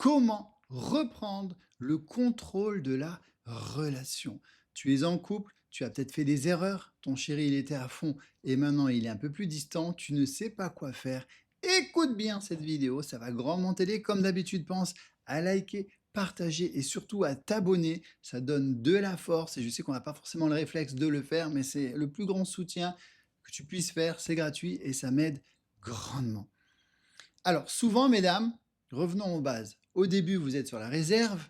comment reprendre le contrôle de la relation. Tu es en couple, tu as peut-être fait des erreurs, ton chéri il était à fond et maintenant il est un peu plus distant, tu ne sais pas quoi faire. Écoute bien cette vidéo, ça va grandement t'aider. Comme d'habitude, pense à liker, partager et surtout à t'abonner. Ça donne de la force et je sais qu'on n'a pas forcément le réflexe de le faire, mais c'est le plus grand soutien que tu puisses faire. C'est gratuit et ça m'aide grandement. Alors, souvent, mesdames, revenons aux bases. Au début, vous êtes sur la réserve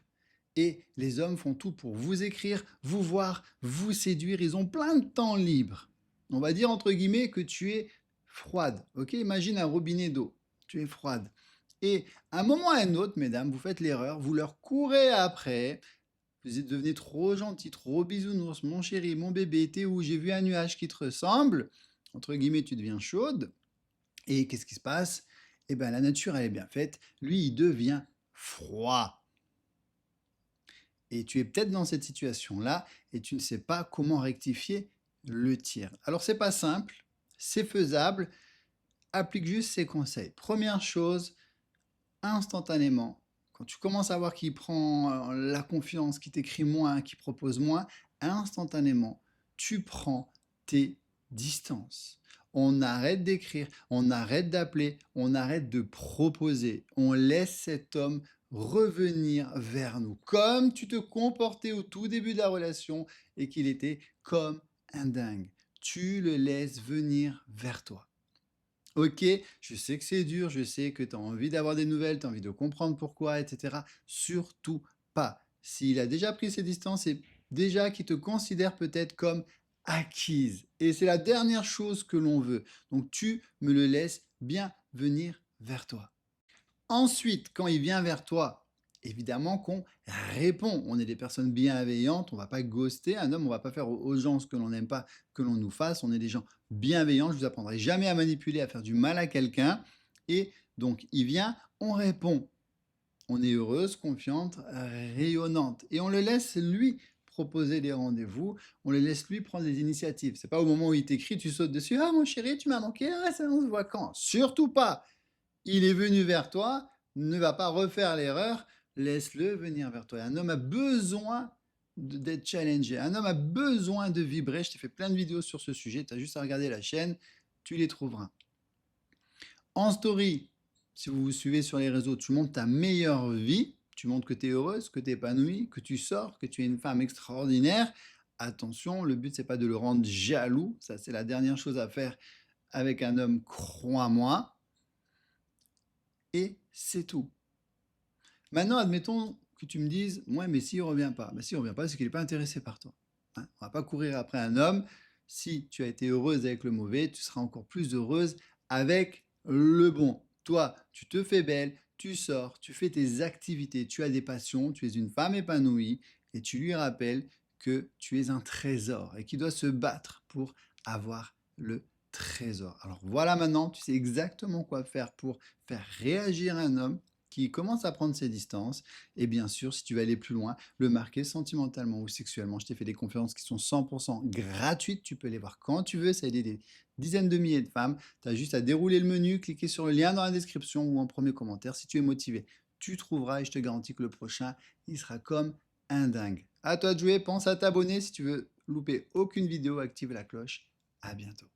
et les hommes font tout pour vous écrire, vous voir, vous séduire. Ils ont plein de temps libre. On va dire, entre guillemets, que tu es froide. Ok, imagine un robinet d'eau. Tu es froide. Et à un moment ou à un autre, mesdames, vous faites l'erreur, vous leur courez après, vous devenez trop gentil, trop bisounours, mon chéri, mon bébé, t'es où? J'ai vu un nuage qui te ressemble. Entre guillemets, tu deviens chaude. Et qu'est-ce qui se passe? Eh bien, la nature, elle est bien faite. Lui, il devient froid. Et tu es peut-être dans cette situation-là et tu ne sais pas comment rectifier le tir. Alors, c'est pas simple, c'est faisable. Applique juste ces conseils. Première chose, instantanément, quand tu commences à voir qu'il prend la confiance, qu'il t'écrit moins, qu'il propose moins, instantanément, tu prends tes distances. On arrête d'écrire, on arrête d'appeler, on arrête de proposer. On laisse cet homme revenir vers nous, comme tu te comportais au tout début de la relation et qu'il était comme un dingue. Tu le laisses venir vers toi. Ok, je sais que c'est dur, je sais que tu as envie d'avoir des nouvelles, tu as envie de comprendre pourquoi, etc. Surtout pas. S'il a déjà pris ses distances, c'est déjà qu'il te considère peut-être comme acquise. Et c'est la dernière chose que l'on veut. Donc tu me le laisses bien venir vers toi. Ensuite, quand il vient vers toi, évidemment qu'on répond. On est des personnes bienveillantes, on ne va pas ghoster un homme, on ne va pas faire aux gens ce que l'on n'aime pas que l'on nous fasse. On est des gens bienveillants, je ne vous apprendrai jamais à manipuler, à faire du mal à quelqu'un. Et donc, il vient, on répond. On est heureuse, confiante, rayonnante. Et on le laisse, lui, proposer des rendez-vous, on le laisse lui prendre des initiatives. C'est pas au moment où il t'écrit, tu sautes dessus, ah mon chéri, tu m'as manqué, ah, ça, on se voit quand? Surtout pas. Il est venu vers toi, ne va pas refaire l'erreur, laisse-le venir vers toi. Un homme a besoin d'être challengé, un homme a besoin de vibrer. Je t'ai fait plein de vidéos sur ce sujet, tu as juste à regarder la chaîne, tu les trouveras. En story, si vous vous suivez sur les réseaux, tu montres ta meilleure vie, tu montres que tu es heureuse, que tu es épanouie, que tu sors, que tu es une femme extraordinaire. Attention, le but, c'est pas de le rendre jaloux, ça c'est la dernière chose à faire avec un homme, crois-moi. Et c'est tout. Maintenant, admettons que tu me dises, ouais, mais s'il ne revient pas, s'il ne revient pas, c'est qu'il n'est pas intéressé par toi. Hein, on ne va pas courir après un homme. Si tu as été heureuse avec le mauvais, tu seras encore plus heureuse avec le bon. Toi, tu te fais belle, tu sors, tu fais tes activités, tu as des passions, tu es une femme épanouie et tu lui rappelles que tu es un trésor et qu'il doit se battre pour avoir le trésor. Alors voilà, maintenant, tu sais exactement quoi faire pour faire réagir un homme qui commence à prendre ses distances. Et bien sûr, si tu veux aller plus loin, le marquer sentimentalement ou sexuellement. Je t'ai fait des conférences qui sont 100% gratuites. Tu peux les voir quand tu veux. Ça aide des dizaines de milliers de femmes. Tu as juste à dérouler le menu, cliquer sur le lien dans la description ou en premier commentaire. Si tu es motivé, tu trouveras et je te garantis que le prochain, il sera comme un dingue. À toi de jouer. Pense à t'abonner si tu veux louper aucune vidéo. Active la cloche. À bientôt.